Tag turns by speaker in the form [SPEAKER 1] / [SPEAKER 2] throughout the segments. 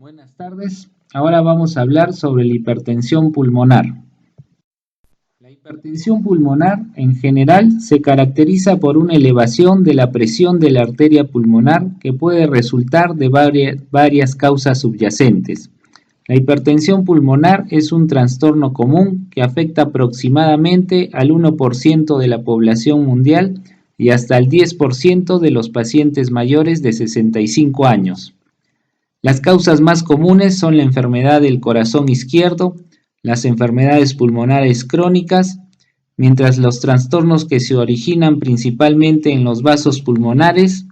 [SPEAKER 1] Buenas tardes. Ahora vamos a hablar sobre la hipertensión pulmonar. La hipertensión pulmonar en general se caracteriza por una elevación de la presión de la arteria pulmonar que puede resultar de varias causas subyacentes. La hipertensión pulmonar es un trastorno común que afecta aproximadamente al 1% de la población mundial y hasta el 10% de los pacientes mayores de 65 años. Las causas más comunes son la enfermedad del corazón izquierdo, las enfermedades pulmonares crónicas, mientras los trastornos que se originan principalmente en los vasos pulmonares,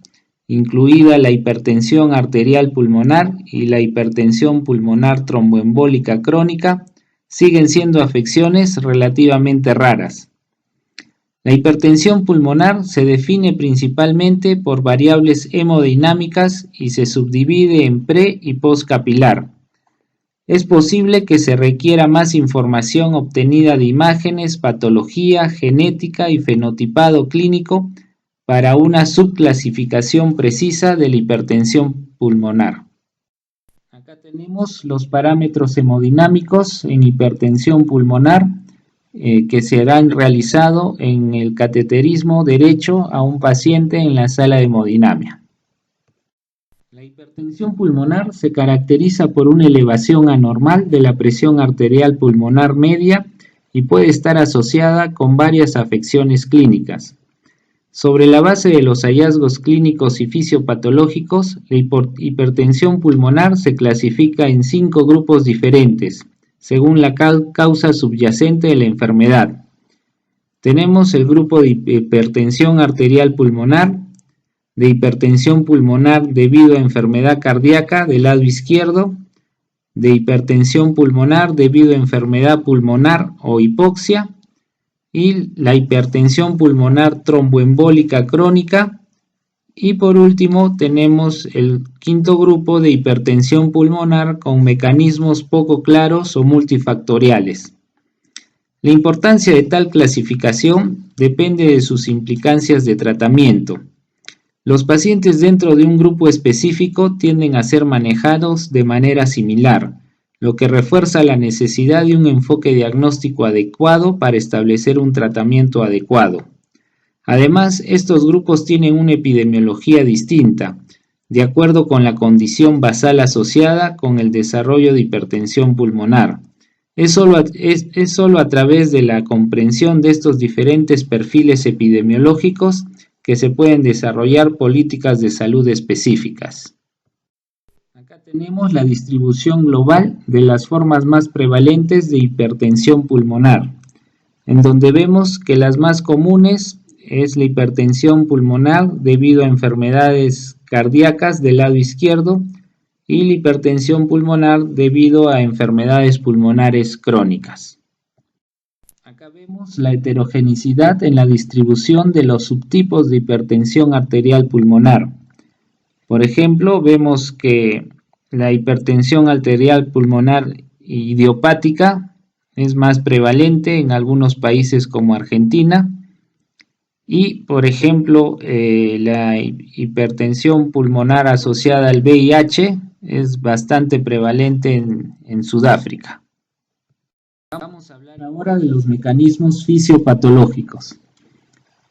[SPEAKER 1] incluida la hipertensión arterial pulmonar y la hipertensión pulmonar tromboembólica crónica, siguen siendo afecciones relativamente raras. La hipertensión pulmonar se define principalmente por variables hemodinámicas y se subdivide en pre- y postcapilar. Es posible que se requiera más información obtenida de imágenes, patología, genética y fenotipado clínico para una subclasificación precisa de la hipertensión pulmonar. Acá tenemos los parámetros hemodinámicos en hipertensión pulmonar que serán realizados en el cateterismo derecho a un paciente en la sala de hemodinamia. La hipertensión pulmonar se caracteriza por una elevación anormal de la presión arterial pulmonar media y puede estar asociada con varias afecciones clínicas. Sobre la base de los hallazgos clínicos y fisiopatológicos, la hipertensión pulmonar se clasifica en 5 grupos diferentes, según la causa subyacente de la enfermedad. Tenemos el grupo de hipertensión arterial pulmonar, de hipertensión pulmonar debido a enfermedad cardíaca del lado izquierdo, de hipertensión pulmonar debido a enfermedad pulmonar o hipoxia, y la hipertensión pulmonar tromboembólica crónica, y por último tenemos el quinto grupo de hipertensión pulmonar con mecanismos poco claros o multifactoriales. La importancia de tal clasificación depende de sus implicancias de tratamiento. Los pacientes dentro de un grupo específico tienden a ser manejados de manera similar, lo que refuerza la necesidad de un enfoque diagnóstico adecuado para establecer un tratamiento adecuado. Además, estos grupos tienen una epidemiología distinta, de acuerdo con la condición basal asociada con el desarrollo de hipertensión pulmonar. Es solo a través de la comprensión de estos diferentes perfiles epidemiológicos que se pueden desarrollar políticas de salud específicas. Acá tenemos la distribución global de las formas más prevalentes de hipertensión pulmonar, en donde vemos que las más comunes es la hipertensión pulmonar debido a enfermedades cardíacas del lado izquierdo y la hipertensión pulmonar debido a enfermedades pulmonares crónicas. Acá vemos la heterogeneidad en la distribución de los subtipos de hipertensión arterial pulmonar. Por ejemplo, vemos que la hipertensión arterial pulmonar idiopática es más prevalente en algunos países como Argentina. Y, por ejemplo, la hipertensión pulmonar asociada al VIH es bastante prevalente en Sudáfrica. Vamos a hablar ahora de los mecanismos fisiopatológicos.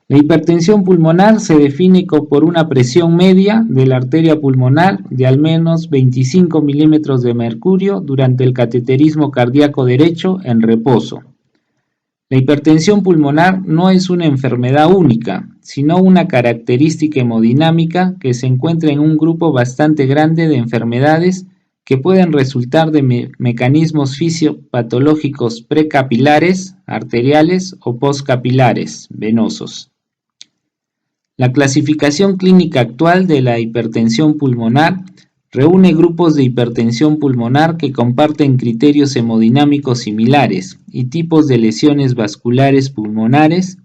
[SPEAKER 1] La hipertensión pulmonar se define por una presión media de la arteria pulmonar de al menos 25 milímetros de mercurio durante el cateterismo cardíaco derecho en reposo. La hipertensión pulmonar no es una enfermedad única, sino una característica hemodinámica que se encuentra en un grupo bastante grande de enfermedades que pueden resultar de mecanismos fisiopatológicos precapilares, arteriales o postcapilares, venosos. La clasificación clínica actual de la hipertensión pulmonar reúne grupos de hipertensión pulmonar que comparten criterios hemodinámicos similares y tipos de lesiones vasculares pulmonares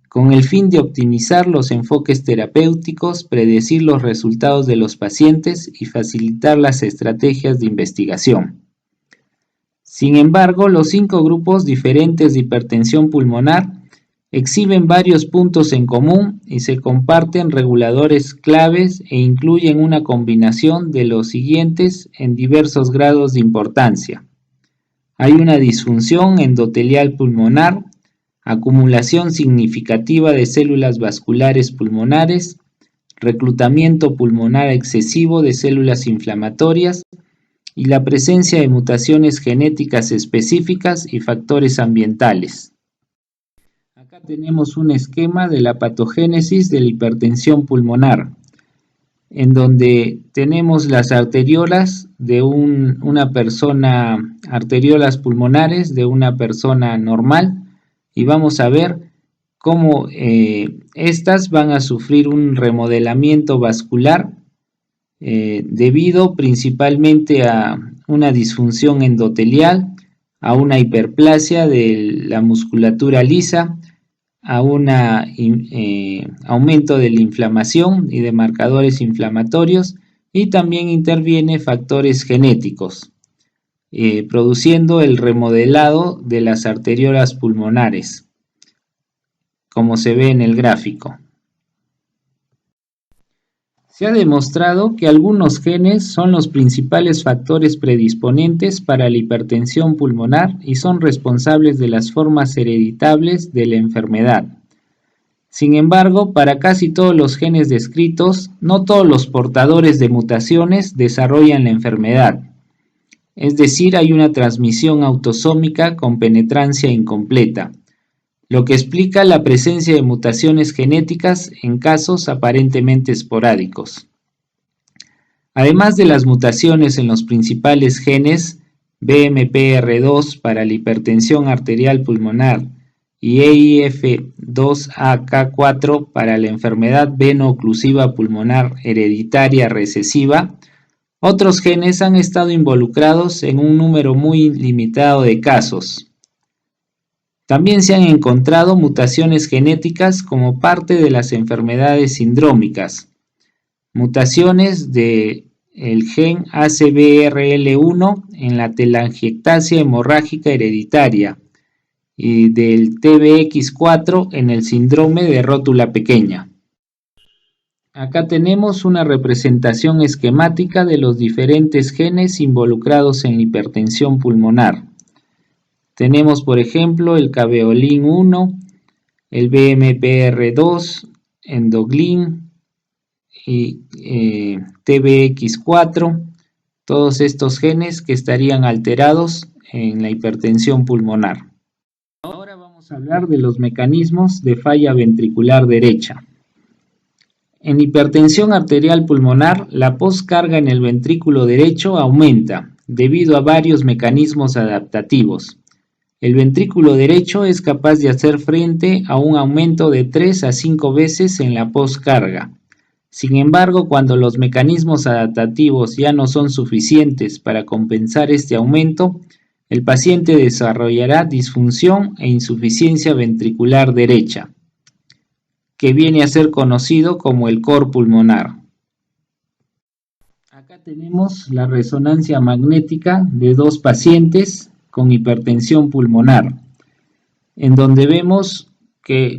[SPEAKER 1] con el fin de optimizar los enfoques terapéuticos, predecir los resultados de los pacientes y facilitar las estrategias de investigación. Sin embargo, los 5 grupos diferentes de hipertensión pulmonar Exhiben varios puntos en común y se comparten reguladores claves e incluyen una combinación de los siguientes en diversos grados de importancia. Hay una disfunción endotelial pulmonar, acumulación significativa de células vasculares pulmonares, reclutamiento pulmonar excesivo de células inflamatorias y la presencia de mutaciones genéticas específicas y factores ambientales. Acá tenemos un esquema de la patogénesis de la hipertensión pulmonar, en donde tenemos las arteriolas de una persona, arteriolas pulmonares de una persona normal, y vamos a ver cómo estas van a sufrir un remodelamiento vascular debido principalmente a una disfunción endotelial, a una hiperplasia de la musculatura lisa, a un aumento de la inflamación y de marcadores inflamatorios, y también interviene factores genéticos, produciendo el remodelado de las arteriolas pulmonares, como se ve en el gráfico. Se ha demostrado que algunos genes son los principales factores predisponentes para la hipertensión pulmonar y son responsables de las formas hereditables de la enfermedad. Sin embargo, para casi todos los genes descritos, no todos los portadores de mutaciones desarrollan la enfermedad. Es decir, hay una transmisión autosómica con penetrancia incompleta, lo que explica la presencia de mutaciones genéticas en casos aparentemente esporádicos. Además de las mutaciones en los principales genes BMPR2 para la hipertensión arterial pulmonar y EIF2AK4 para la enfermedad veno-oclusiva pulmonar hereditaria recesiva, otros genes han estado involucrados en un número muy limitado de casos. También se han encontrado mutaciones genéticas como parte de las enfermedades sindrómicas, mutaciones del gen ACVRL1 en la telangiectasia hemorrágica hereditaria y del TBX4 en el síndrome de rótula pequeña. Acá tenemos una representación esquemática de los diferentes genes involucrados en la hipertensión pulmonar. Tenemos, por ejemplo, el caveolin 1, el BMPR2, endoglin y TBX4, todos estos genes que estarían alterados en la hipertensión pulmonar. Ahora vamos a hablar de los mecanismos de falla ventricular derecha. En hipertensión arterial pulmonar, la poscarga en el ventrículo derecho aumenta debido a varios mecanismos adaptativos. El ventrículo derecho es capaz de hacer frente a un aumento de 3 a 5 veces en la poscarga. Sin embargo, cuando los mecanismos adaptativos ya no son suficientes para compensar este aumento, el paciente desarrollará disfunción e insuficiencia ventricular derecha, que viene a ser conocido como el cor pulmonar. Acá tenemos la resonancia magnética de dos pacientes con hipertensión pulmonar, en donde vemos que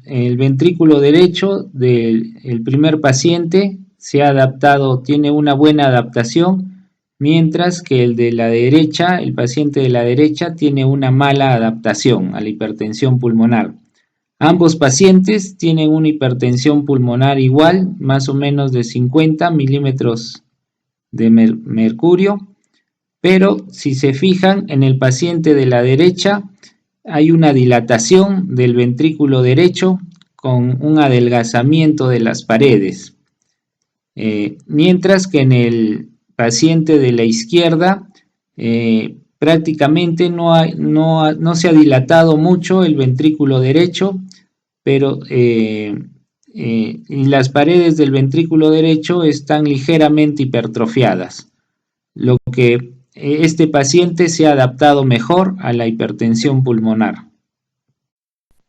[SPEAKER 1] el ventrículo derecho del primer paciente se ha adaptado, tiene una buena adaptación, mientras que el de la derecha, el paciente de la derecha, tiene una mala adaptación a la hipertensión pulmonar. Ambos pacientes tienen una hipertensión pulmonar igual, más o menos de 50 milímetros de mercurio, pero si se fijan, en el paciente de la derecha hay una dilatación del ventrículo derecho con un adelgazamiento de las paredes, mientras que en el paciente de la izquierda prácticamente no se ha dilatado mucho el ventrículo derecho, pero y las paredes del ventrículo derecho están ligeramente hipertrofiadas, lo que este paciente se ha adaptado mejor a la hipertensión pulmonar.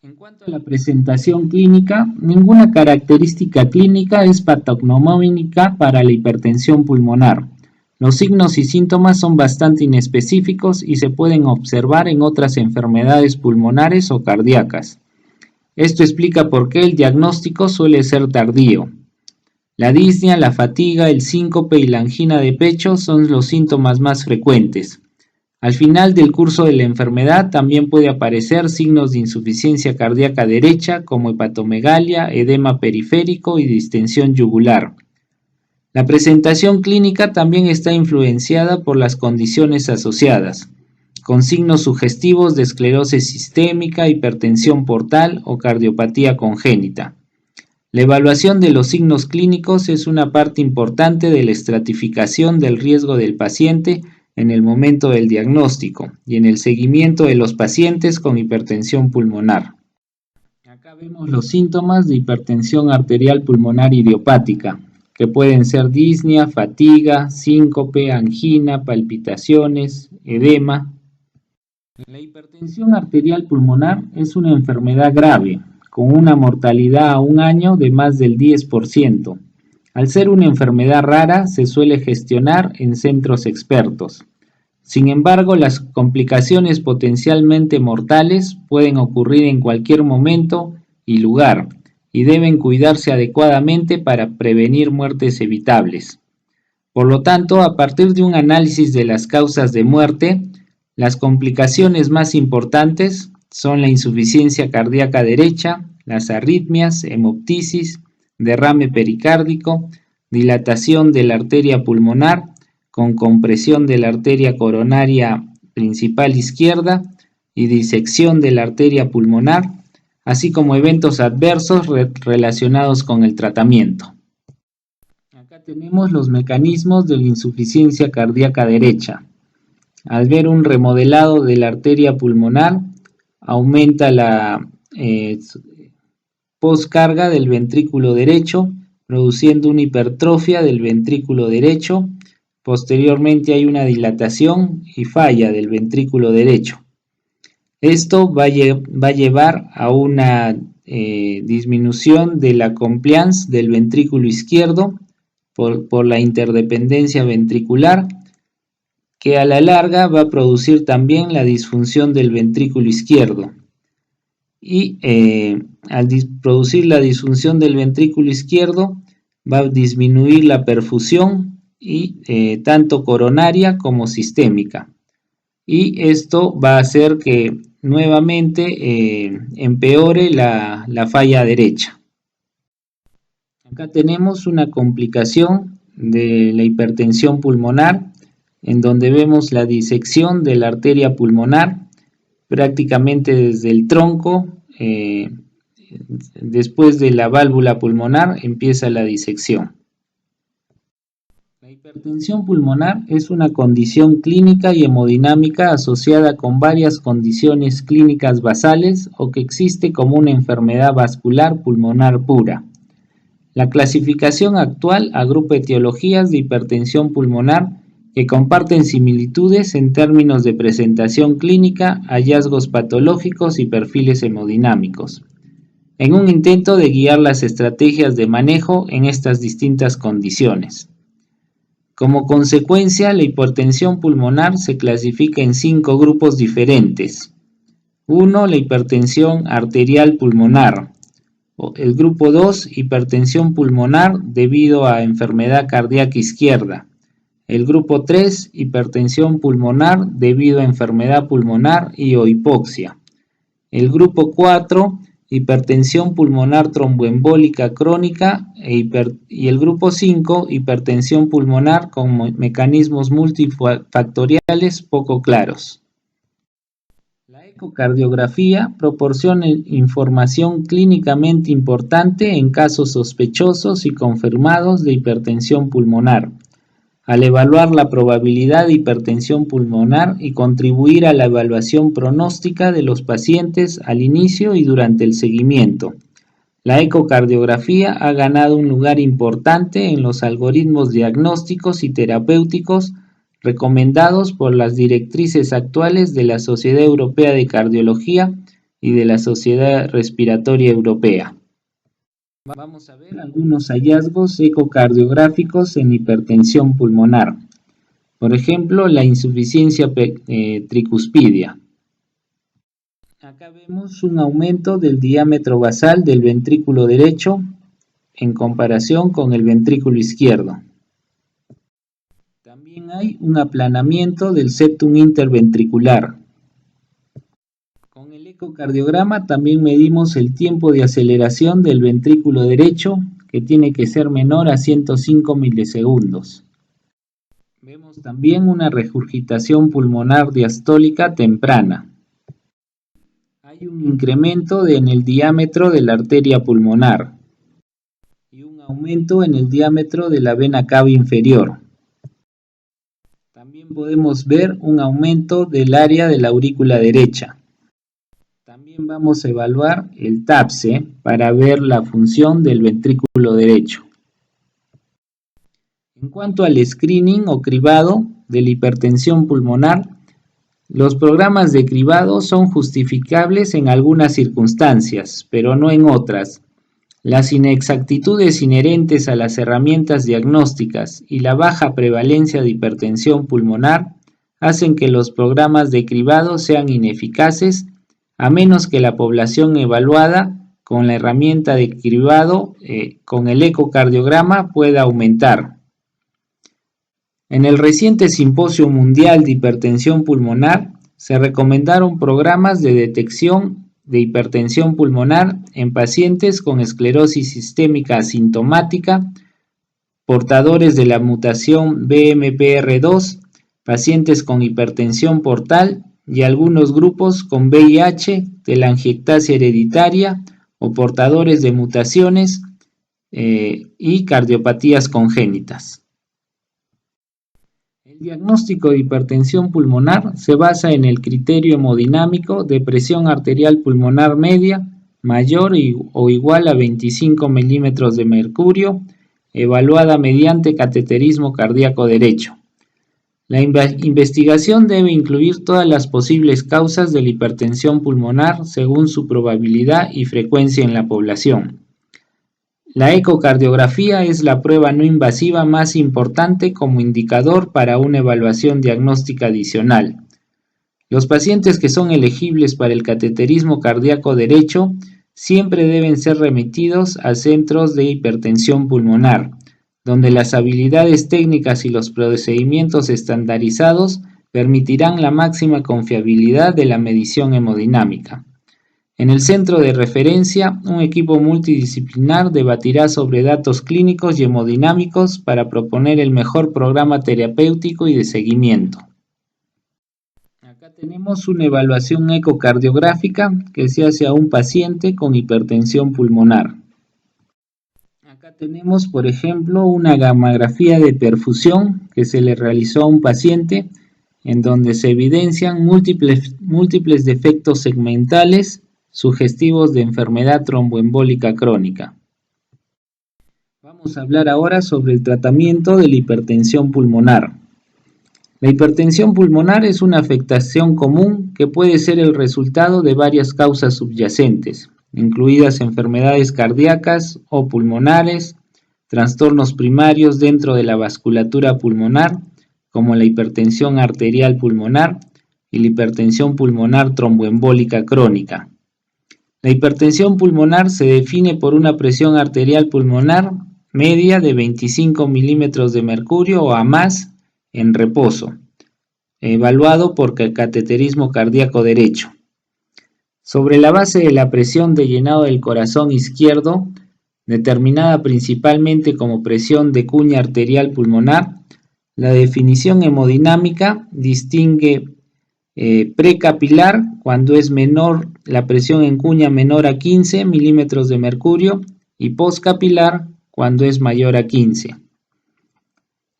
[SPEAKER 1] En cuanto a la presentación clínica, ninguna característica clínica es patognomónica para la hipertensión pulmonar. Los signos y síntomas son bastante inespecíficos y se pueden observar en otras enfermedades pulmonares o cardíacas. Esto explica por qué el diagnóstico suele ser tardío. La disnea, la fatiga, el síncope y la angina de pecho son los síntomas más frecuentes. Al final del curso de la enfermedad también puede aparecer signos de insuficiencia cardíaca derecha como hepatomegalia, edema periférico y distensión yugular. La presentación clínica también está influenciada por las condiciones asociadas, con signos sugestivos de esclerosis sistémica, hipertensión portal o cardiopatía congénita. La evaluación de los signos clínicos es una parte importante de la estratificación del riesgo del paciente en el momento del diagnóstico y en el seguimiento de los pacientes con hipertensión pulmonar. Acá vemos los síntomas de hipertensión arterial pulmonar idiopática, que pueden ser disnea, fatiga, síncope, angina, palpitaciones, edema. La hipertensión arterial pulmonar es una enfermedad grave, con una mortalidad a un año de más del 10%. Al ser una enfermedad rara, se suele gestionar en centros expertos. Sin embargo, las complicaciones potencialmente mortales pueden ocurrir en cualquier momento y lugar, y deben cuidarse adecuadamente para prevenir muertes evitables. Por lo tanto, a partir de un análisis de las causas de muerte, las complicaciones más importantes son la insuficiencia cardíaca derecha, las arritmias, hemoptisis, derrame pericárdico, dilatación de la arteria pulmonar con compresión de la arteria coronaria principal izquierda y disección de la arteria pulmonar, así como eventos adversos relacionados con el tratamiento. Acá tenemos los mecanismos de la insuficiencia cardíaca derecha. Al ver un remodelado de la arteria pulmonar, aumenta la poscarga del ventrículo derecho, produciendo una hipertrofia del ventrículo derecho. Posteriormente hay una dilatación y falla del ventrículo derecho. Esto va a llevar a una disminución de la compliance del ventrículo izquierdo por la interdependencia ventricular, que a la larga va a producir también la disfunción del ventrículo izquierdo. Y al producir la disfunción del ventrículo izquierdo, va a disminuir la perfusión y tanto coronaria como sistémica. Y esto va a hacer que nuevamente empeore la falla derecha. Acá tenemos una complicación de la hipertensión pulmonar, en donde vemos la disección de la arteria pulmonar, prácticamente desde el tronco, después de la válvula pulmonar empieza la disección. La hipertensión pulmonar es una condición clínica y hemodinámica asociada con varias condiciones clínicas basales o que existe como una enfermedad vascular pulmonar pura. La clasificación actual agrupa etiologías de hipertensión pulmonar que comparten similitudes en términos de presentación clínica, hallazgos patológicos y perfiles hemodinámicos, en un intento de guiar las estrategias de manejo en estas distintas condiciones. Como consecuencia, la hipertensión pulmonar se clasifica en 5 grupos diferentes. 1. La hipertensión arterial pulmonar. El grupo 2, hipertensión pulmonar debido a enfermedad cardíaca izquierda. El grupo 3, hipertensión pulmonar debido a enfermedad pulmonar y o hipoxia. El grupo 4, hipertensión pulmonar tromboembólica crónica y el grupo 5, hipertensión pulmonar con mecanismos multifactoriales poco claros. La ecocardiografía proporciona información clínicamente importante en casos sospechosos y confirmados de hipertensión pulmonar, al evaluar la probabilidad de hipertensión pulmonar y contribuir a la evaluación pronóstica de los pacientes al inicio y durante el seguimiento. La ecocardiografía ha ganado un lugar importante en los algoritmos diagnósticos y terapéuticos recomendados por las directrices actuales de la Sociedad Europea de Cardiología y de la Sociedad Respiratoria Europea. Vamos a ver algunos hallazgos ecocardiográficos en hipertensión pulmonar. Por ejemplo, la insuficiencia tricuspidia. Acá vemos un aumento del diámetro basal del ventrículo derecho en comparación con el ventrículo izquierdo. También hay un aplanamiento del septum interventricular. Con el ecocardiograma también medimos el tiempo de aceleración del ventrículo derecho, que tiene que ser menor a 105 milisegundos. Vemos también una regurgitación pulmonar diastólica temprana. Hay un incremento en el diámetro de la arteria pulmonar y un aumento en el diámetro de la vena cava inferior. También podemos ver un aumento del área de la aurícula derecha. También vamos a evaluar el TAPSE para ver la función del ventrículo derecho. En cuanto al screening o cribado de la hipertensión pulmonar, los programas de cribado son justificables en algunas circunstancias, pero no en otras. Las inexactitudes inherentes a las herramientas diagnósticas y la baja prevalencia de hipertensión pulmonar hacen que los programas de cribado sean ineficaces a menos que la población evaluada con la herramienta de cribado con el ecocardiograma pueda aumentar. En el reciente Simposio Mundial de Hipertensión Pulmonar se recomendaron programas de detección de hipertensión pulmonar en pacientes con esclerosis sistémica asintomática, portadores de la mutación BMPR2, pacientes con hipertensión portal y algunos grupos con VIH, telangiectasia hereditaria o portadores de mutaciones y cardiopatías congénitas. El diagnóstico de hipertensión pulmonar se basa en el criterio hemodinámico de presión arterial pulmonar media mayor o igual a 25 milímetros de mercurio, evaluada mediante cateterismo cardíaco derecho. La investigación debe incluir todas las posibles causas de la hipertensión pulmonar según su probabilidad y frecuencia en la población. La ecocardiografía es la prueba no invasiva más importante como indicador para una evaluación diagnóstica adicional. Los pacientes que son elegibles para el cateterismo cardíaco derecho siempre deben ser remitidos a centros de hipertensión pulmonar, donde las habilidades técnicas y los procedimientos estandarizados permitirán la máxima confiabilidad de la medición hemodinámica. En el centro de referencia, un equipo multidisciplinar debatirá sobre datos clínicos y hemodinámicos para proponer el mejor programa terapéutico y de seguimiento. Acá tenemos una evaluación ecocardiográfica que se hace a un paciente con hipertensión pulmonar. Acá tenemos, por ejemplo, una gammagrafía de perfusión que se le realizó a un paciente en donde se evidencian múltiples defectos segmentales sugestivos de enfermedad tromboembólica crónica. Vamos a hablar ahora sobre el tratamiento de la hipertensión pulmonar. La hipertensión pulmonar es una afectación común que puede ser el resultado de varias causas subyacentes, incluidas enfermedades cardíacas o pulmonares, trastornos primarios dentro de la vasculatura pulmonar, como la hipertensión arterial pulmonar y la hipertensión pulmonar tromboembólica crónica. La hipertensión pulmonar se define por una presión arterial pulmonar media de 25 milímetros de mercurio o a más en reposo, evaluado por cateterismo cardíaco derecho. Sobre la base de la presión de llenado del corazón izquierdo, determinada principalmente como presión de cuña arterial pulmonar, la definición hemodinámica distingue precapilar cuando es menor la presión en cuña menor a 15 milímetros de mercurio y postcapilar cuando es mayor a 15.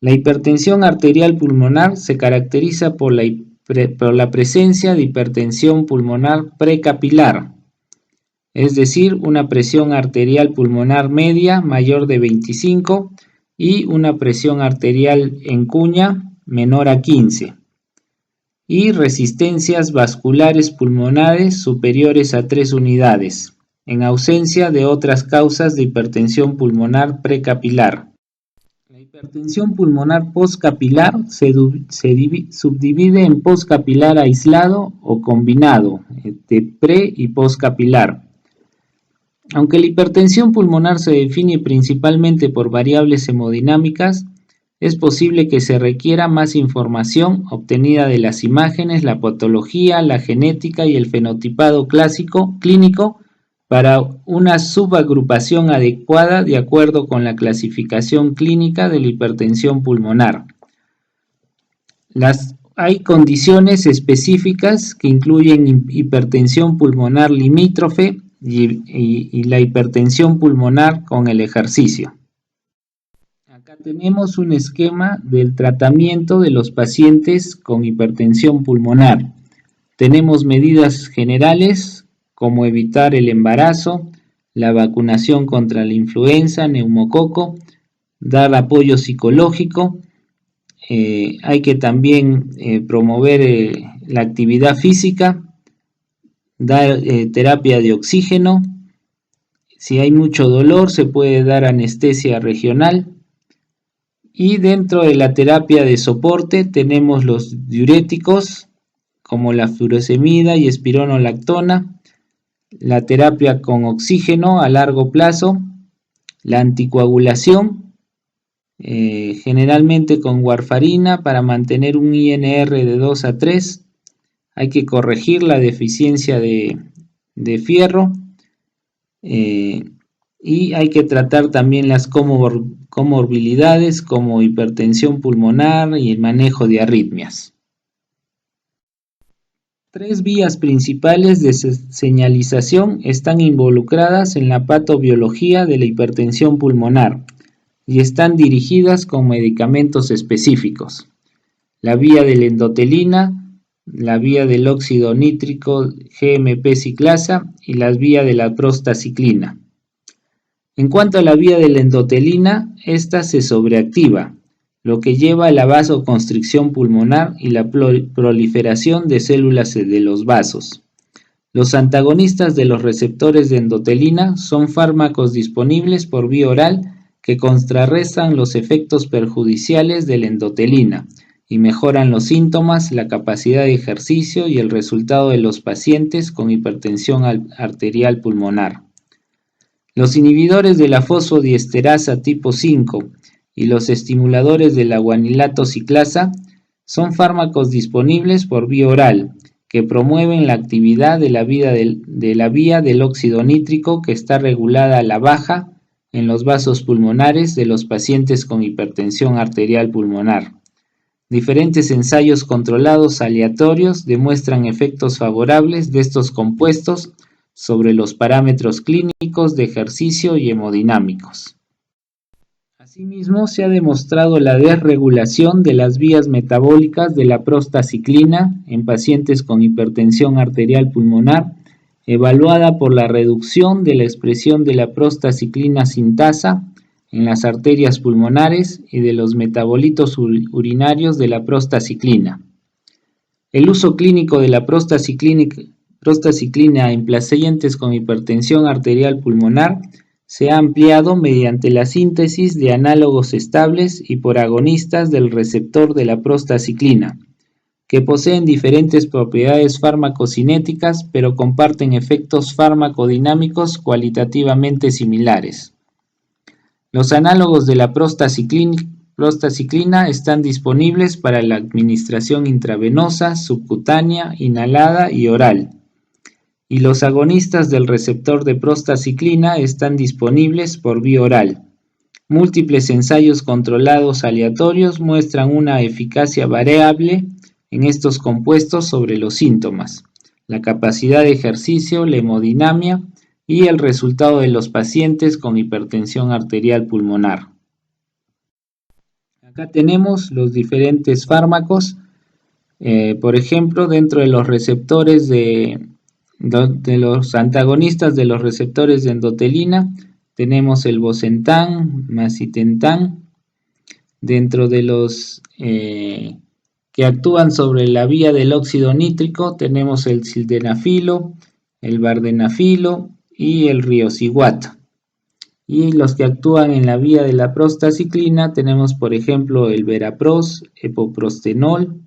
[SPEAKER 1] La hipertensión arterial pulmonar se caracteriza por la presencia de hipertensión pulmonar precapilar, es decir, una presión arterial pulmonar media mayor de 25 y una presión arterial en cuña menor a 15. Y resistencias vasculares pulmonares superiores a 3 unidades, en ausencia de otras causas de hipertensión pulmonar precapilar. La Hipertensión pulmonar postcapilar se subdivide en postcapilar aislado o combinado, de pre y postcapilar. Aunque la hipertensión pulmonar se define principalmente por variables hemodinámicas, es posible que se requiera más información obtenida de las imágenes, la patología, la genética y el fenotipado clínico para una subagrupación adecuada de acuerdo con la clasificación clínica de la hipertensión pulmonar. Hay condiciones específicas que incluyen hipertensión pulmonar limítrofe y la hipertensión pulmonar con el ejercicio. Acá tenemos un esquema del tratamiento de los pacientes con hipertensión pulmonar. Tenemos medidas generales como evitar el embarazo, la vacunación contra la influenza, neumococo, dar apoyo psicológico. Hay que también promover la actividad física, dar terapia de oxígeno. Si hay mucho dolor, se puede dar anestesia regional. Y dentro de la terapia de soporte tenemos los diuréticos como la furosemida y espironolactona, la terapia con oxígeno a largo plazo, la anticoagulación, generalmente con warfarina para mantener un INR de 2 a 3. Hay que corregir la deficiencia de fierro y hay que tratar también las comorbilidades como hipertensión pulmonar y el manejo de arritmias. 3 vías principales de señalización están involucradas en la patobiología de la hipertensión pulmonar y están dirigidas con medicamentos específicos. La vía de la endotelina, la vía del óxido nítrico GMP ciclasa y la vía de la prostaciclina. En cuanto a la vía de la endotelina, esta se sobreactiva, lo que lleva a la vasoconstricción pulmonar y la proliferación de células de los vasos. Los antagonistas de los receptores de endotelina son fármacos disponibles por vía oral que contrarrestan los efectos perjudiciales de la endotelina y mejoran los síntomas, la capacidad de ejercicio y el resultado de los pacientes con hipertensión arterial pulmonar. Los inhibidores de la fosfodiesterasa tipo 5 y los estimuladores de la guanilato ciclasa son fármacos disponibles por vía oral que promueven la actividad de la vía del óxido nítrico que está regulada a la baja en los vasos pulmonares de los pacientes con hipertensión arterial pulmonar. Diferentes ensayos controlados aleatorios demuestran efectos favorables de estos compuestos sobre los parámetros clínicos de ejercicio y hemodinámicos. Asimismo, se ha demostrado la desregulación de las vías metabólicas de la prostaciclina en pacientes con hipertensión arterial pulmonar, evaluada por la reducción de la expresión de la prostaciclina sintasa en las arterias pulmonares y de los metabolitos urinarios de la prostaciclina. El uso clínico de la prostaciclina en pacientes con hipertensión arterial pulmonar se ha ampliado mediante la síntesis de análogos estables y por agonistas del receptor de la prostaciclina, que poseen diferentes propiedades farmacocinéticas pero comparten efectos farmacodinámicos cualitativamente similares. Los análogos de la prostaciclina están disponibles para la administración intravenosa, subcutánea, inhalada y oral. Y los agonistas del receptor de prostaciclina están disponibles por vía oral. Múltiples ensayos controlados aleatorios muestran una eficacia variable en estos compuestos sobre los síntomas, la capacidad de ejercicio, la hemodinamia y el resultado de los pacientes con hipertensión arterial pulmonar. Acá tenemos los diferentes fármacos, por ejemplo, dentro de los receptores de los antagonistas de los receptores de endotelina, tenemos el bosentan, macitentan. Dentro de los que actúan sobre la vía del óxido nítrico, tenemos el sildenafilo, el vardenafilo y el riociguat. Y los que actúan en la vía de la prostaciclina tenemos, por ejemplo, el Verapros, epoprostenol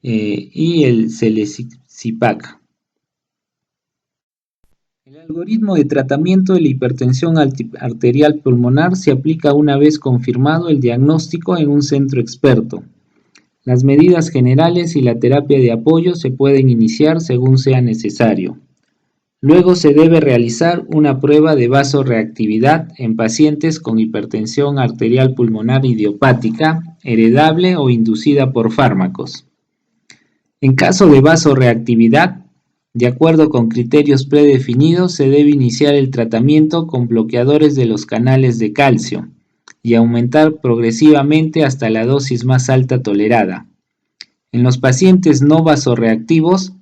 [SPEAKER 1] y el Selecipac. El algoritmo de tratamiento de la hipertensión arterial pulmonar se aplica una vez confirmado el diagnóstico en un centro experto. Las medidas generales y la terapia de apoyo se pueden iniciar según sea necesario. Luego se debe realizar una prueba de vasorreactividad en pacientes con hipertensión arterial pulmonar idiopática, heredable o inducida por fármacos. En caso de vasorreactividad, de acuerdo con criterios predefinidos, se debe iniciar el tratamiento con bloqueadores de los canales de calcio y aumentar progresivamente hasta la dosis más alta tolerada. En los pacientes no vasorreactivos,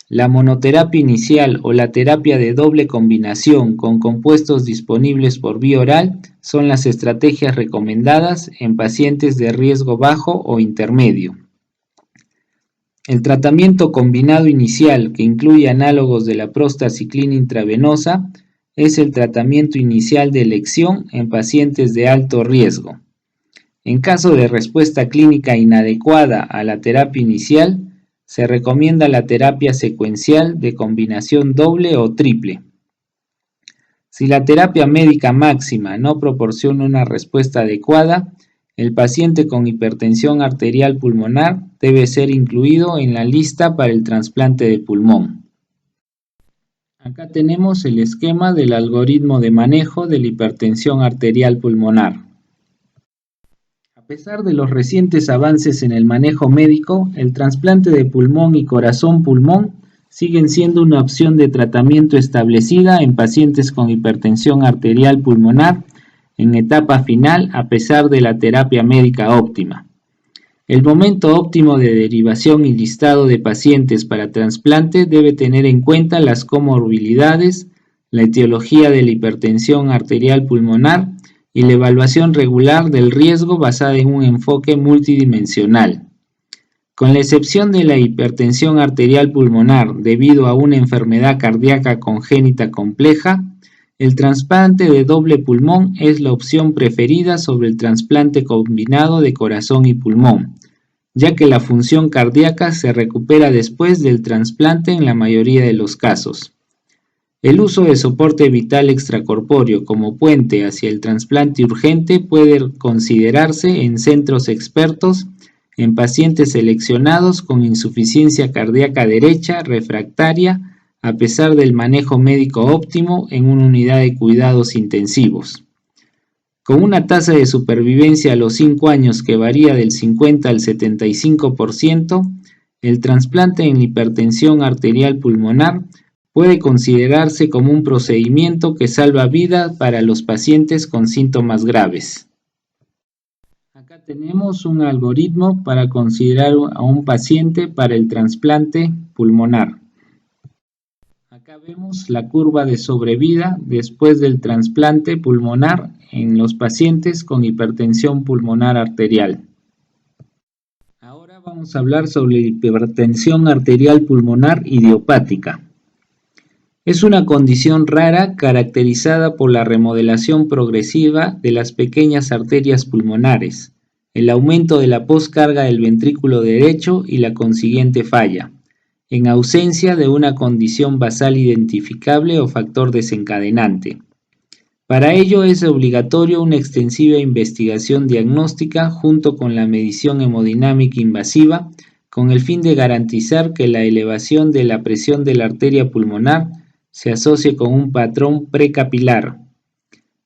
[SPEAKER 1] la monoterapia inicial o la terapia de doble combinación con compuestos disponibles por vía oral son las estrategias recomendadas en pacientes de riesgo bajo o intermedio. El tratamiento combinado inicial, que incluye análogos de la prostaciclina intravenosa, es el tratamiento inicial de elección en pacientes de alto riesgo. En caso de respuesta clínica inadecuada a la terapia inicial, se recomienda la terapia secuencial de combinación doble o triple. Si la terapia médica máxima no proporciona una respuesta adecuada, el paciente con hipertensión arterial pulmonar debe ser incluido en la lista para el trasplante de pulmón. Acá tenemos el esquema del algoritmo de manejo de la hipertensión arterial pulmonar. A pesar de los recientes avances en el manejo médico, el trasplante de pulmón y corazón-pulmón siguen siendo una opción de tratamiento establecida en pacientes con hipertensión arterial pulmonar en etapa final a pesar de la terapia médica óptima. El momento óptimo de derivación y listado de pacientes para trasplante debe tener en cuenta las comorbilidades, la etiología de la hipertensión arterial pulmonar y la evaluación regular del riesgo basada en un enfoque multidimensional. Con la excepción de la hipertensión arterial pulmonar debido a una enfermedad cardíaca congénita compleja, el trasplante de doble pulmón es la opción preferida sobre el trasplante combinado de corazón y pulmón, ya que la función cardíaca se recupera después del trasplante en la mayoría de los casos. El uso de soporte vital extracorpóreo como puente hacia el trasplante urgente puede considerarse en centros expertos en pacientes seleccionados con insuficiencia cardíaca derecha refractaria a pesar del manejo médico óptimo en una unidad de cuidados intensivos. Con una tasa de supervivencia a los 5 años que varía del 50 al 75%, el trasplante en hipertensión arterial pulmonar puede considerarse como un procedimiento que salva vidas para los pacientes con síntomas graves. Acá tenemos un algoritmo para considerar a un paciente para el trasplante pulmonar. Acá vemos la curva de sobrevida después del trasplante pulmonar en los pacientes con hipertensión pulmonar arterial. Ahora vamos a hablar sobre la hipertensión arterial pulmonar idiopática. Es una condición rara caracterizada por la remodelación progresiva de las pequeñas arterias pulmonares, el aumento de la poscarga del ventrículo derecho y la consiguiente falla, en ausencia de una condición basal identificable o factor desencadenante. Para ello es obligatorio una extensiva investigación diagnóstica junto con la medición hemodinámica invasiva con el fin de garantizar que la elevación de la presión de la arteria pulmonar se asocie con un patrón precapilar.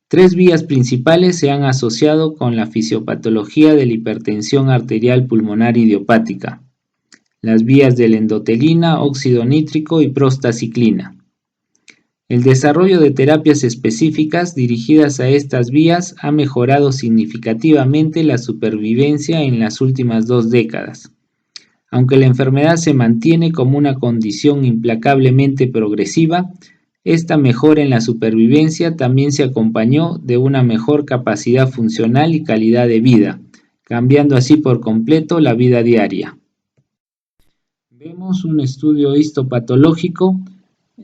[SPEAKER 1] 3 vías principales se han asociado con la fisiopatología de la hipertensión arterial pulmonar idiopática: las vías de la endotelina, óxido nítrico y prostaciclina. El desarrollo de terapias específicas dirigidas a estas vías ha mejorado significativamente la supervivencia en las últimas 2 décadas. Aunque la enfermedad se mantiene como una condición implacablemente progresiva, esta mejora en la supervivencia también se acompañó de una mejor capacidad funcional y calidad de vida, cambiando así por completo la vida diaria. Vemos un estudio histopatológico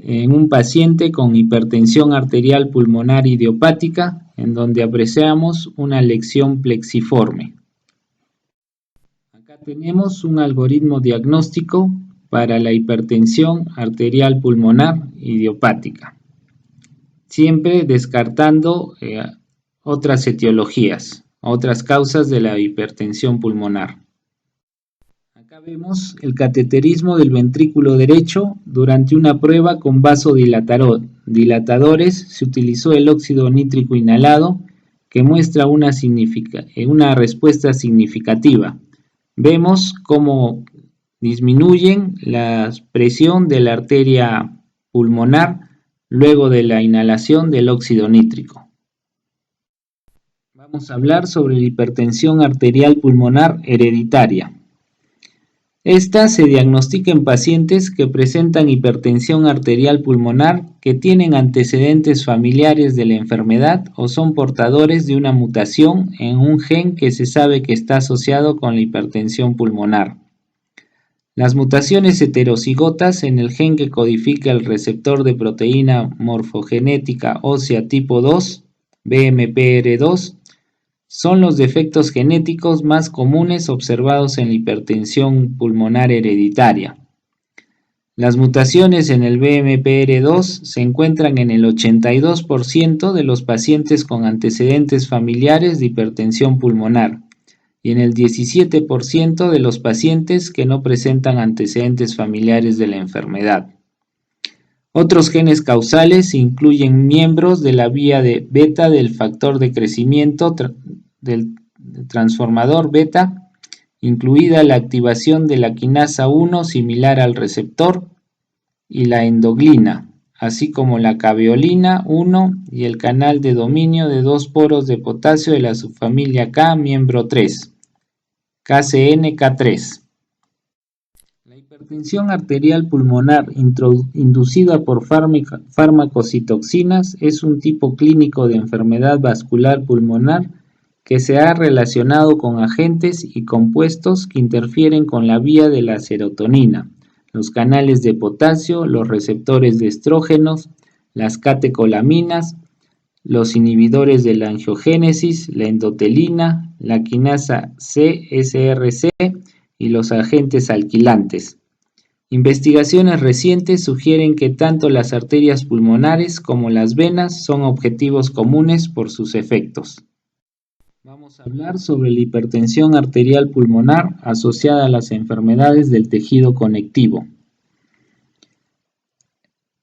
[SPEAKER 1] en un paciente con hipertensión arterial pulmonar idiopática, en donde apreciamos una lesión plexiforme. Acá tenemos un algoritmo diagnóstico para la hipertensión arterial pulmonar idiopática, siempre descartando otras etiologías, otras causas de la hipertensión pulmonar. Acá vemos el cateterismo del ventrículo derecho. Durante una prueba con vasodilatadores se utilizó el óxido nítrico inhalado, que muestra una respuesta significativa. Vemos cómo disminuyen la presión de la arteria pulmonar luego de la inhalación del óxido nítrico. Vamos a hablar sobre la hipertensión arterial pulmonar hereditaria. Esta se diagnostica en pacientes que presentan hipertensión arterial pulmonar, que tienen antecedentes familiares de la enfermedad o son portadores de una mutación en un gen que se sabe que está asociado con la hipertensión pulmonar. Las mutaciones heterocigotas en el gen que codifica el receptor de proteína morfogenética ósea tipo 2, BMPR2, son los defectos genéticos más comunes observados en la hipertensión pulmonar hereditaria. Las mutaciones en el BMPR2 se encuentran en el 82% de los pacientes con antecedentes familiares de hipertensión pulmonar y en el 17% de los pacientes que no presentan antecedentes familiares de la enfermedad. Otros genes causales incluyen miembros de la vía de beta del factor de crecimiento del transformador beta, incluida la activación de la quinasa 1 similar al receptor y la endoglina, así como la caveolina 1 y el canal de dominio de dos poros de potasio de la subfamilia K, miembro 3, KCNK3. La hipertensión arterial pulmonar inducida por fármacos y toxinas es un tipo clínico de enfermedad vascular pulmonar que se ha relacionado con agentes y compuestos que interfieren con la vía de la serotonina, los canales de potasio, los receptores de estrógenos, las catecolaminas, los inhibidores de la angiogénesis, la endotelina, la quinasa CSRC y los agentes alquilantes. Investigaciones recientes sugieren que tanto las arterias pulmonares como las venas son objetivos comunes por sus efectos. Vamos a hablar sobre la hipertensión arterial pulmonar asociada a las enfermedades del tejido conectivo.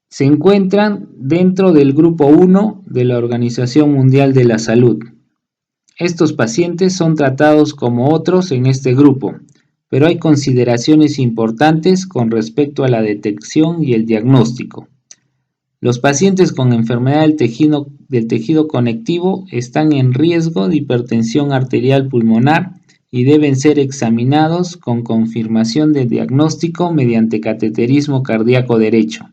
[SPEAKER 1] Se encuentran dentro del grupo 1 de la Organización Mundial de la Salud. Estos pacientes son tratados como otros en este grupo, pero hay consideraciones importantes con respecto a la detección y el diagnóstico. Los pacientes con enfermedad del tejido conectivo están en riesgo de hipertensión arterial pulmonar y deben ser examinados con confirmación de diagnóstico mediante cateterismo cardíaco derecho.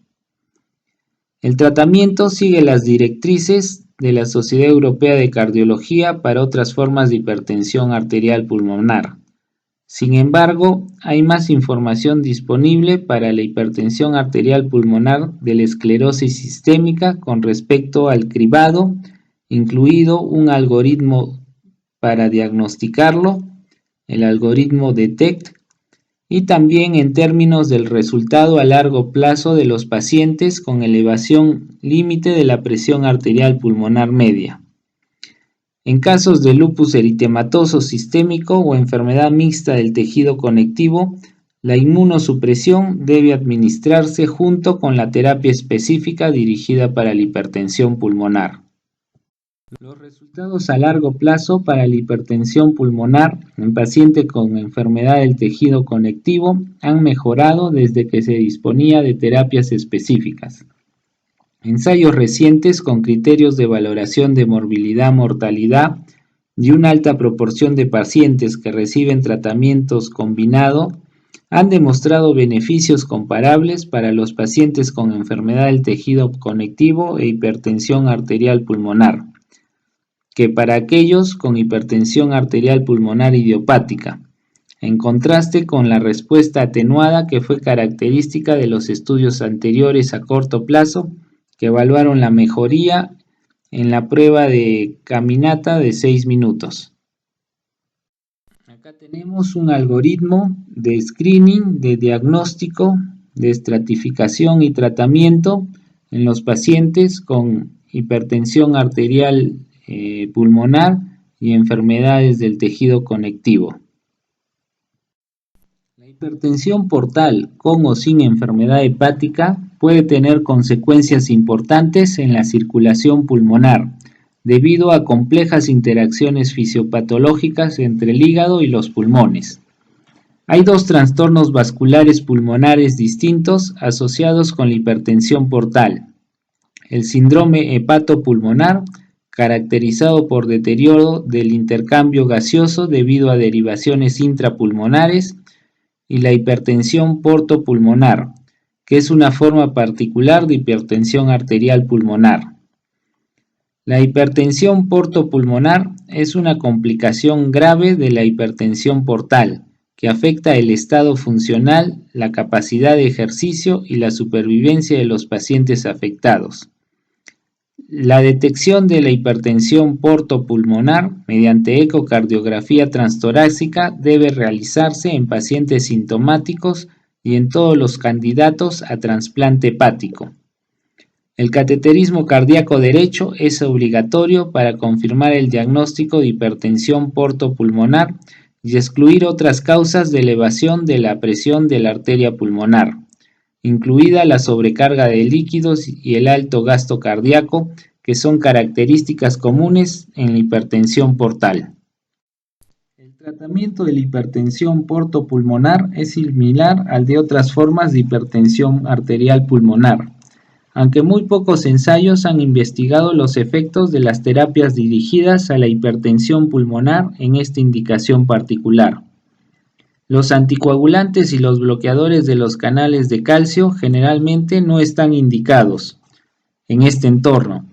[SPEAKER 1] El tratamiento sigue las directrices de la Sociedad Europea de Cardiología para otras formas de hipertensión arterial pulmonar. Sin embargo, hay más información disponible para la hipertensión arterial pulmonar de la esclerosis sistémica con respecto al cribado, incluido un algoritmo para diagnosticarlo, el algoritmo DETECT, y también en términos del resultado a largo plazo de los pacientes con elevación límite de la presión arterial pulmonar media. En casos de lupus eritematoso sistémico o enfermedad mixta del tejido conectivo, la inmunosupresión debe administrarse junto con la terapia específica dirigida para la hipertensión pulmonar. Los resultados a largo plazo para la hipertensión pulmonar en pacientes con enfermedad del tejido conectivo han mejorado desde que se disponía de terapias específicas. Ensayos recientes con criterios de valoración de morbilidad-mortalidad y una alta proporción de pacientes que reciben tratamientos combinado han demostrado beneficios comparables para los pacientes con enfermedad del tejido conectivo e hipertensión arterial pulmonar, que para aquellos con hipertensión arterial pulmonar idiopática, en contraste con la respuesta atenuada que fue característica de los estudios anteriores a corto plazo que evaluaron la mejoría en la prueba de caminata de 6 minutos. Acá tenemos un algoritmo de screening, de diagnóstico, de estratificación y tratamiento en los pacientes con hipertensión arterial pulmonar y enfermedades del tejido conectivo. La hipertensión portal con o sin enfermedad hepática puede tener consecuencias importantes en la circulación pulmonar, debido a complejas interacciones fisiopatológicas entre el hígado y los pulmones. Hay dos trastornos vasculares pulmonares distintos asociados con la hipertensión portal: el síndrome hepatopulmonar, caracterizado por deterioro del intercambio gaseoso debido a derivaciones intrapulmonares, y la hipertensión portopulmonar, que es una forma particular de hipertensión arterial pulmonar. La hipertensión portopulmonar es una complicación grave de la hipertensión portal, que afecta el estado funcional, la capacidad de ejercicio y la supervivencia de los pacientes afectados. La detección de la hipertensión portopulmonar mediante ecocardiografía transtorácica debe realizarse en pacientes sintomáticos y en todos los candidatos a trasplante hepático. El cateterismo cardíaco derecho es obligatorio para confirmar el diagnóstico de hipertensión portopulmonar y excluir otras causas de elevación de la presión de la arteria pulmonar, incluida la sobrecarga de líquidos y el alto gasto cardíaco, que son características comunes en la hipertensión portal. El tratamiento de la hipertensión portopulmonar es similar al de otras formas de hipertensión arterial pulmonar, aunque muy pocos ensayos han investigado los efectos de las terapias dirigidas a la hipertensión pulmonar en esta indicación particular. Los anticoagulantes y los bloqueadores de los canales de calcio generalmente no están indicados en este entorno.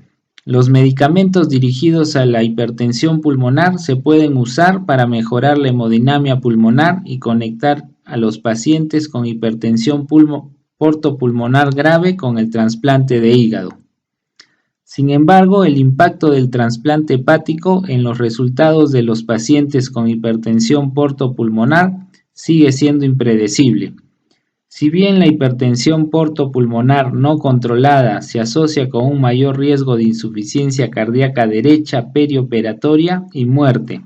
[SPEAKER 1] Los medicamentos dirigidos a la hipertensión pulmonar se pueden usar para mejorar la hemodinamia pulmonar y conectar a los pacientes con hipertensión portopulmonar grave con el trasplante de hígado. Sin embargo, el impacto del trasplante hepático en los resultados de los pacientes con hipertensión portopulmonar sigue siendo impredecible. Si bien la hipertensión portopulmonar no controlada se asocia con un mayor riesgo de insuficiencia cardíaca derecha perioperatoria y muerte,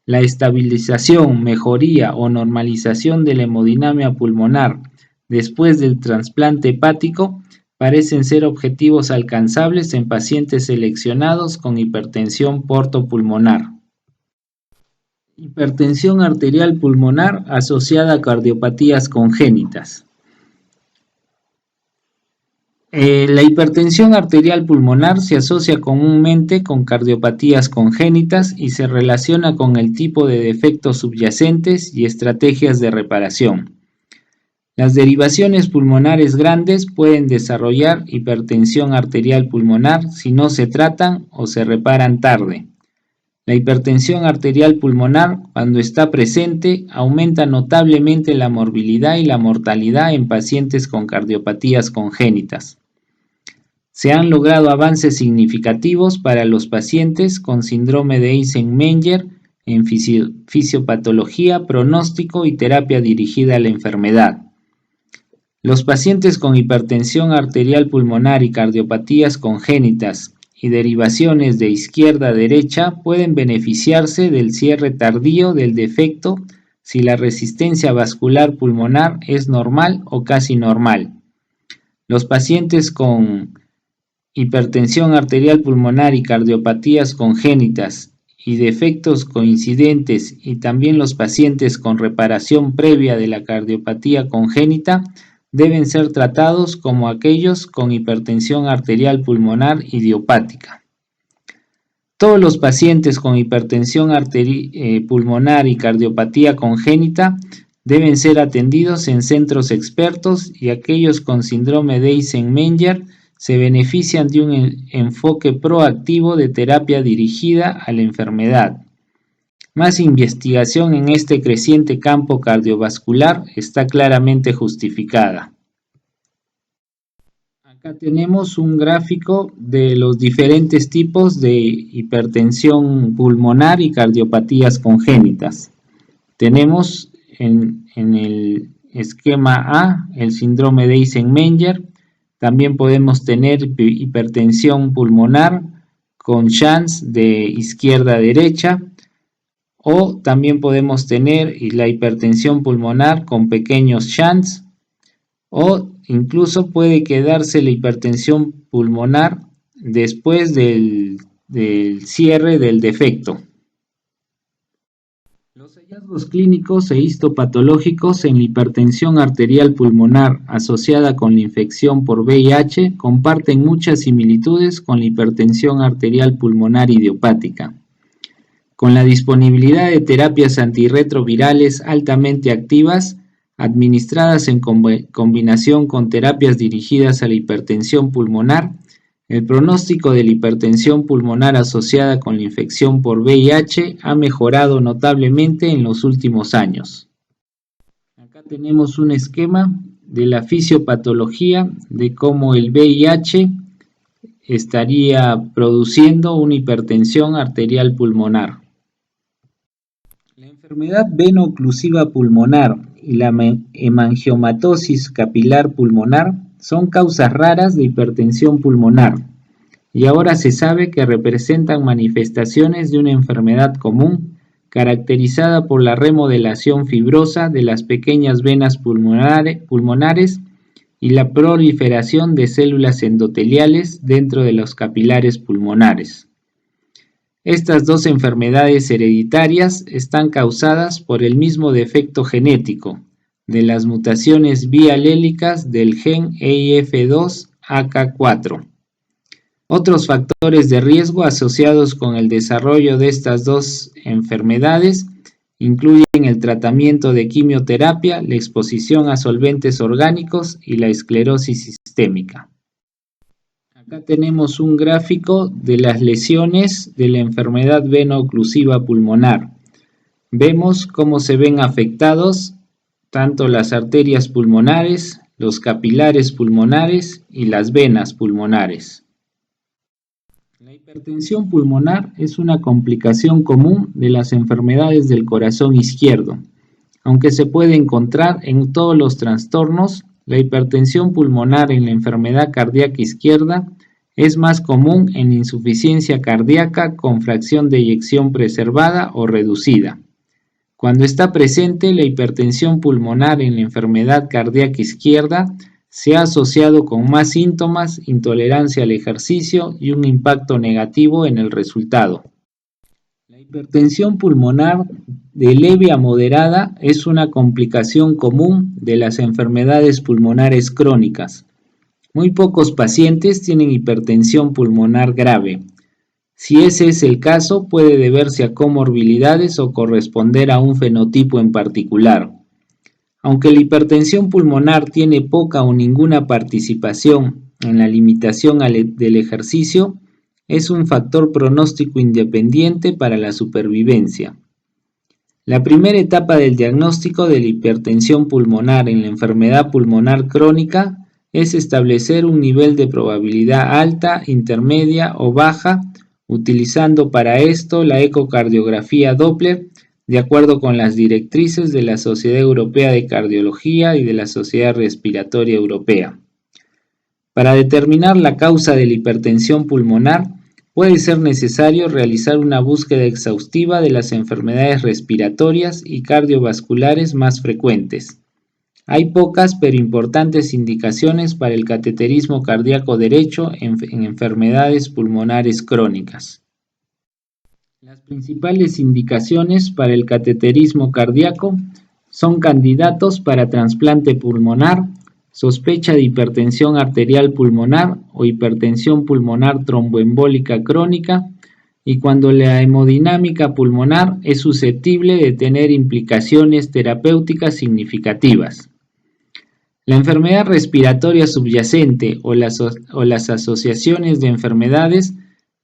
[SPEAKER 1] la estabilización, mejoría o normalización de la hemodinamia pulmonar después del trasplante hepático parecen ser objetivos alcanzables en pacientes seleccionados con hipertensión portopulmonar. Hipertensión arterial pulmonar asociada a cardiopatías congénitas. La hipertensión arterial pulmonar se asocia comúnmente con cardiopatías congénitas y se relaciona con el tipo de defectos subyacentes y estrategias de reparación. Las derivaciones pulmonares grandes pueden desarrollar hipertensión arterial pulmonar si no se tratan o se reparan tarde. La hipertensión arterial pulmonar, cuando está presente, aumenta notablemente la morbilidad y la mortalidad en pacientes con cardiopatías congénitas. Se han logrado avances significativos para los pacientes con síndrome de Eisenmenger en fisiopatología, pronóstico y terapia dirigida a la enfermedad. Los pacientes con hipertensión arterial pulmonar y cardiopatías congénitas y derivaciones de izquierda a derecha pueden beneficiarse del cierre tardío del defecto si la resistencia vascular pulmonar es normal o casi normal. Los pacientes con hipertensión arterial pulmonar y cardiopatías congénitas y defectos coincidentes y también los pacientes con reparación previa de la cardiopatía congénita deben ser tratados como aquellos con hipertensión arterial pulmonar idiopática. Todos los pacientes con hipertensión pulmonar y cardiopatía congénita deben ser atendidos en centros expertos y aquellos con síndrome de Eisenmenger se benefician de un enfoque proactivo de terapia dirigida a la enfermedad. Más investigación en este creciente campo cardiovascular está claramente justificada. Acá tenemos un gráfico de los diferentes tipos de hipertensión pulmonar y cardiopatías congénitas. Tenemos en el esquema A el síndrome de Eisenmenger. También podemos tener hipertensión pulmonar con shunts de izquierda a derecha, o también podemos tener la hipertensión pulmonar con pequeños shunts, o incluso puede quedarse la hipertensión pulmonar después del cierre del defecto. Los hallazgos clínicos e histopatológicos en la hipertensión arterial pulmonar asociada con la infección por VIH comparten muchas similitudes con la hipertensión arterial pulmonar idiopática. Con la disponibilidad de terapias antirretrovirales altamente activas, administradas en combinación con terapias dirigidas a la hipertensión pulmonar, el pronóstico de la hipertensión pulmonar asociada con la infección por VIH ha mejorado notablemente en los últimos años. Acá tenemos un esquema de la fisiopatología de cómo el VIH estaría produciendo una hipertensión arterial pulmonar. La enfermedad veno-oclusiva pulmonar y la hemangiomatosis capilar pulmonar son causas raras de hipertensión pulmonar, y ahora se sabe que representan manifestaciones de una enfermedad común caracterizada por la remodelación fibrosa de las pequeñas venas pulmonares y la proliferación de células endoteliales dentro de los capilares pulmonares. Estas dos enfermedades hereditarias están causadas por el mismo defecto genético de las mutaciones bialélicas del gen EIF2-AK4. Otros factores de riesgo asociados con el desarrollo de estas dos enfermedades incluyen el tratamiento de quimioterapia, la exposición a solventes orgánicos y la esclerosis sistémica. Acá tenemos un gráfico de las lesiones de la enfermedad veno-oclusiva pulmonar. Vemos cómo se ven afectados tanto las arterias pulmonares, los capilares pulmonares y las venas pulmonares. La hipertensión pulmonar es una complicación común de las enfermedades del corazón izquierdo. Aunque se puede encontrar en todos los trastornos, la hipertensión pulmonar en la enfermedad cardíaca izquierda es más común en insuficiencia cardíaca con fracción de eyección preservada o reducida. Cuando está presente, la hipertensión pulmonar en la enfermedad cardíaca izquierda se ha asociado con más síntomas, intolerancia al ejercicio y un impacto negativo en el resultado. La hipertensión pulmonar de leve a moderada es una complicación común de las enfermedades pulmonares crónicas. Muy pocos pacientes tienen hipertensión pulmonar grave. Si ese es el caso, puede deberse a comorbilidades o corresponder a un fenotipo en particular. Aunque la hipertensión pulmonar tiene poca o ninguna participación en la limitación del ejercicio, es un factor pronóstico independiente para la supervivencia. La primera etapa del diagnóstico de la hipertensión pulmonar en la enfermedad pulmonar crónica es establecer un nivel de probabilidad alta, intermedia o baja, utilizando para esto la ecocardiografía Doppler, de acuerdo con las directrices de la Sociedad Europea de Cardiología y de la Sociedad Respiratoria Europea. Para determinar la causa de la hipertensión pulmonar, puede ser necesario realizar una búsqueda exhaustiva de las enfermedades respiratorias y cardiovasculares más frecuentes. Hay pocas pero importantes indicaciones para el cateterismo cardíaco derecho en enfermedades pulmonares crónicas. Las principales indicaciones para el cateterismo cardíaco son candidatos para trasplante pulmonar, sospecha de hipertensión arterial pulmonar o hipertensión pulmonar tromboembólica crónica, y cuando la hemodinámica pulmonar es susceptible de tener implicaciones terapéuticas significativas. La enfermedad respiratoria subyacente o las asociaciones de enfermedades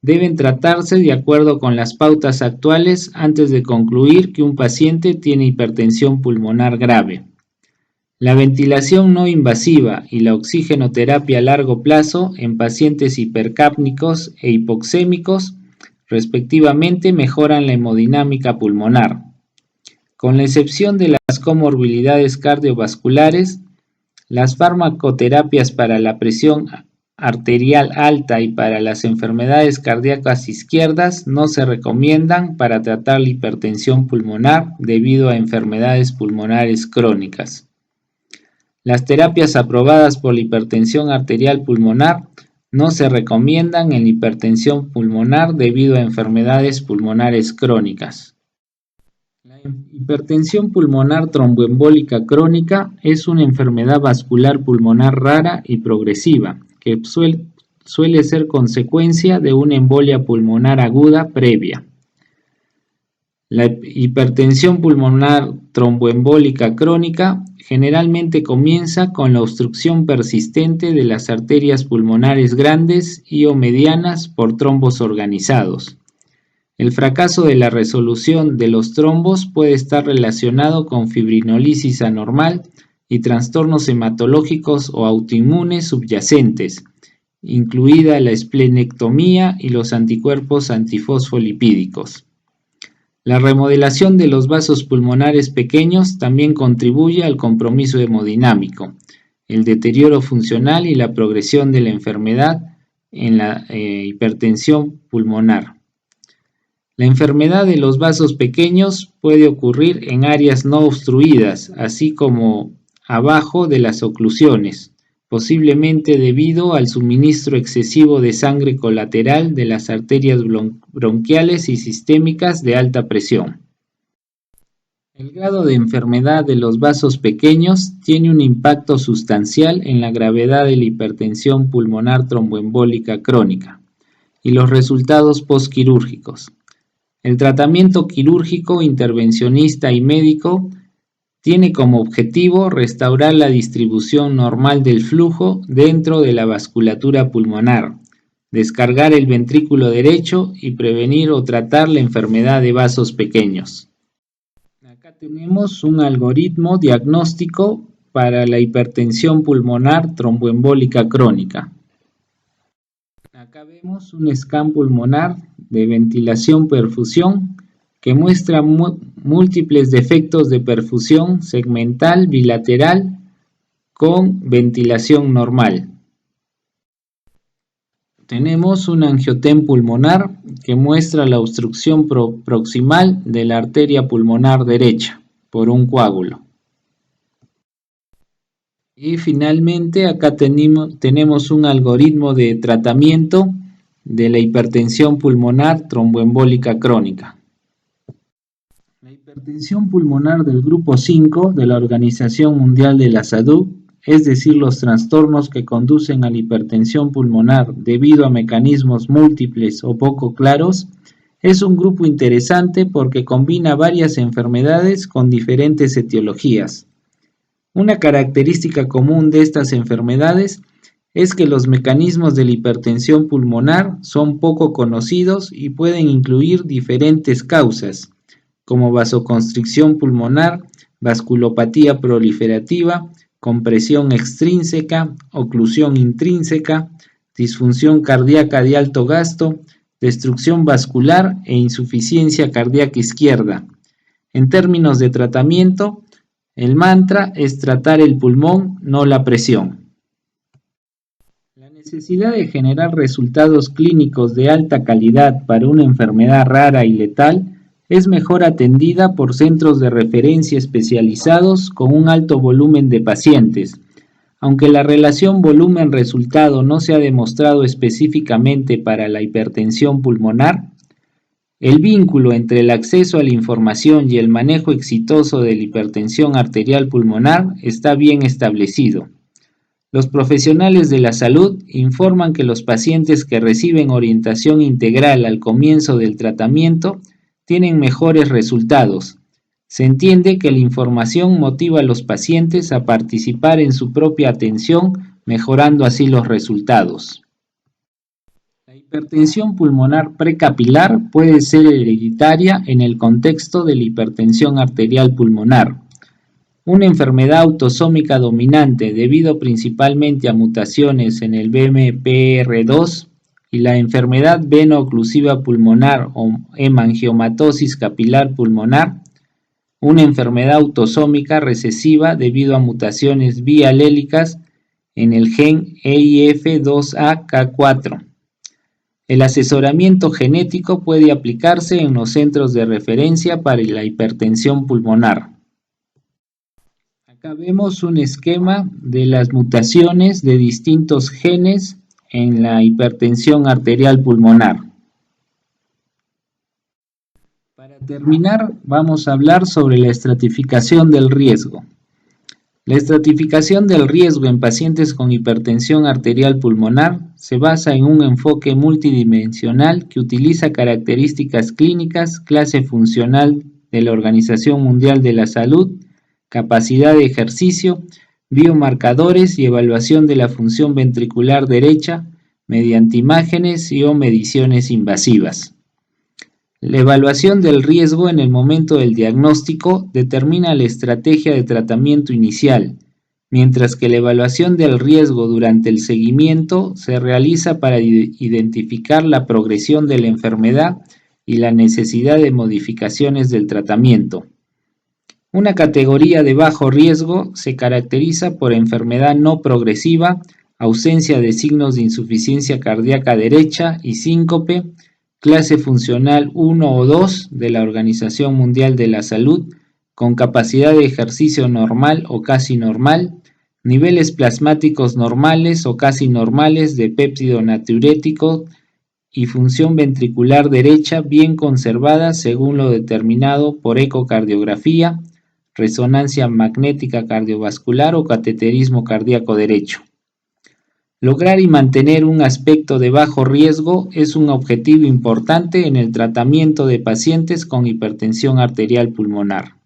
[SPEAKER 1] deben tratarse de acuerdo con las pautas actuales antes de concluir que un paciente tiene hipertensión pulmonar grave. La ventilación no invasiva y la oxigenoterapia a largo plazo en pacientes hipercápnicos e hipoxémicos, respectivamente, mejoran la hemodinámica pulmonar. Con la excepción de las comorbilidades cardiovasculares, las farmacoterapias para la presión arterial alta y para las enfermedades cardíacas izquierdas no se recomiendan para tratar la hipertensión pulmonar debido a enfermedades pulmonares crónicas. Las terapias aprobadas por la hipertensión arterial pulmonar no se recomiendan en la hipertensión pulmonar debido a enfermedades pulmonares crónicas. La hipertensión pulmonar tromboembólica crónica es una enfermedad vascular pulmonar rara y progresiva que suele ser consecuencia de una embolia pulmonar aguda previa. La hipertensión pulmonar tromboembólica crónica generalmente comienza con la obstrucción persistente de las arterias pulmonares grandes y o medianas por trombos organizados. El fracaso de la resolución de los trombos puede estar relacionado con fibrinolisis anormal y trastornos hematológicos o autoinmunes subyacentes, incluida la esplenectomía y los anticuerpos antifosfolipídicos. La remodelación de los vasos pulmonares pequeños también contribuye al compromiso hemodinámico, el deterioro funcional y la progresión de la enfermedad en la hipertensión pulmonar. La enfermedad de los vasos pequeños puede ocurrir en áreas no obstruidas, así como abajo de las oclusiones, posiblemente debido al suministro excesivo de sangre colateral de las arterias bronquiales y sistémicas de alta presión. El grado de enfermedad de los vasos pequeños tiene un impacto sustancial en la gravedad de la hipertensión pulmonar tromboembólica crónica y los resultados postquirúrgicos. El tratamiento quirúrgico, intervencionista y médico tiene como objetivo restaurar la distribución normal del flujo dentro de la vasculatura pulmonar, descargar el ventrículo derecho y prevenir o tratar la enfermedad de vasos pequeños. Acá tenemos un algoritmo diagnóstico para la hipertensión pulmonar tromboembólica crónica. Acá vemos un scan pulmonar de ventilación-perfusión que muestra múltiples defectos de perfusión segmental bilateral con ventilación normal. Tenemos un angiotem pulmonar que muestra la obstrucción proximal de la arteria pulmonar derecha por un coágulo. Y finalmente acá tenemos un algoritmo de tratamiento de la hipertensión pulmonar tromboembólica crónica. La hipertensión pulmonar del grupo 5 de la Organización Mundial de la Salud, es decir, los trastornos que conducen a la hipertensión pulmonar debido a mecanismos múltiples o poco claros, es un grupo interesante porque combina varias enfermedades con diferentes etiologías. Una característica común de estas enfermedades es que los mecanismos de la hipertensión pulmonar son poco conocidos y pueden incluir diferentes causas, como vasoconstricción pulmonar, vasculopatía proliferativa, compresión extrínseca, oclusión intrínseca, disfunción cardíaca de alto gasto, destrucción vascular e insuficiencia cardíaca izquierda. En términos de tratamiento, el mantra es tratar el pulmón, no la presión. La necesidad de generar resultados clínicos de alta calidad para una enfermedad rara y letal es mejor atendida por centros de referencia especializados con un alto volumen de pacientes. Aunque la relación volumen-resultado no se ha demostrado específicamente para la hipertensión pulmonar, el vínculo entre el acceso a la información y el manejo exitoso de la hipertensión arterial pulmonar está bien establecido. Los profesionales de la salud informan que los pacientes que reciben orientación integral al comienzo del tratamiento tienen mejores resultados. Se entiende que la información motiva a los pacientes a participar en su propia atención, mejorando así los resultados. La Hipertensión pulmonar precapilar puede ser hereditaria en el contexto de la hipertensión arterial pulmonar, una enfermedad autosómica dominante debido principalmente a mutaciones en el BMPR2 y la enfermedad veno-oclusiva pulmonar o hemangiomatosis capilar pulmonar, una enfermedad autosómica recesiva debido a mutaciones bialélicas en el gen EIF2AK4. El asesoramiento genético puede aplicarse en los centros de referencia para la hipertensión pulmonar. Acá vemos un esquema de las mutaciones de distintos genes en la hipertensión arterial pulmonar. Para terminar, vamos a hablar sobre la estratificación del riesgo. La estratificación del riesgo en pacientes con hipertensión arterial pulmonar se basa en un enfoque multidimensional que utiliza características clínicas, clase funcional de la Organización Mundial de la Salud, capacidad de ejercicio, biomarcadores y evaluación de la función ventricular derecha mediante imágenes y o mediciones invasivas. La evaluación del riesgo en el momento del diagnóstico determina la estrategia de tratamiento inicial, mientras que la evaluación del riesgo durante el seguimiento se realiza para identificar la progresión de la enfermedad y la necesidad de modificaciones del tratamiento. Una categoría de bajo riesgo se caracteriza por enfermedad no progresiva, ausencia de signos de insuficiencia cardíaca derecha y síncope, clase funcional 1 o 2 de la Organización Mundial de la Salud, con capacidad de ejercicio normal o casi normal, niveles plasmáticos normales o casi normales de péptido natriurético y función ventricular derecha bien conservada según lo determinado por ecocardiografía, resonancia magnética cardiovascular o cateterismo cardíaco derecho. Lograr y mantener un aspecto de bajo riesgo es un objetivo importante en el tratamiento de pacientes con hipertensión arterial pulmonar.